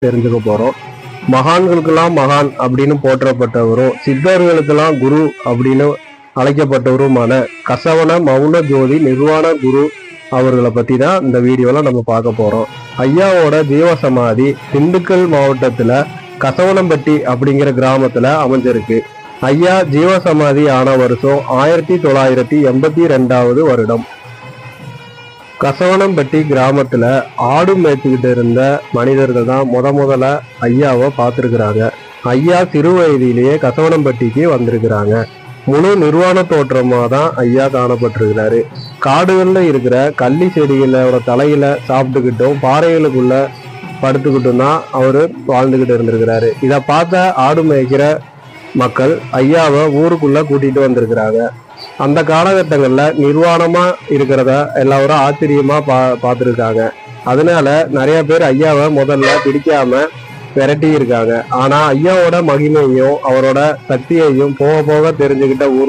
தெரிஞ்சுக்க போறோம். மகான்களுக்கெல்லாம் மகான் அப்படின்னு போற்றப்பட்டவரும், சித்தர்களுக்கெல்லாம் குரு அப்படின்னு அழைக்கப்பட்டவருமான கசவண மௌன ஜோதி நிர்வாண குரு அவர்களை பத்தி தான் இந்த வீடியோல நம்ம பார்க்க போறோம். ஐயாவோட ஜீவசமாதி திண்டுக்கல் மாவட்டத்துல கசவனம்பட்டி அப்படிங்கிற கிராமத்துல அமைஞ்சிருக்கு. ஐயா ஜீவசமாதி ஆன வருஷம் 1982 வருடம். கசவனம்பட்டி கிராமத்துல ஆடு மேய்ச்சிக்கிட்டு இருந்த மனிதர்கள் தான் முதல்ல ஐயாவை பார்த்துருக்குறாங்க. ஐயா சிறு வயதிலேயே கசவனம்பட்டிக்கு வந்திருக்கிறாங்க. முழு நிர்வாண தோற்றமா தான் ஐயா காணப்பட்டிருக்கிறாரு. காடுகள்ல இருக்கிற கள்ளி செடிகளோட தலையில சாப்பிட்டுக்கிட்டும் பாறைகளுக்குள்ள படுத்துக்கிட்டும் தான் அவரு வாழ்ந்துகிட்டு இருந்திருக்கிறாரு. இதை பார்த்த ஆடு மேய்க்கிற மக்கள் ஐயாவை ஊருக்குள்ள கூட்டிட்டு வந்திருக்கிறாங்க. அந்த காலகட்டங்கள்ல நிர்வாணமா இருக்கிறத எல்லாரும் ஆச்சரியமா பார்த்துருக்காங்க. அதனால நிறைய பேர் ஐயாவை முதல்ல பிடிக்காம விரட்டி இருக்காங்க. ஆனா ஐயாவோட மகிமையும் அவரோட சக்தியையும் போக போக தெரிஞ்சுக்கிட்ட ஊர்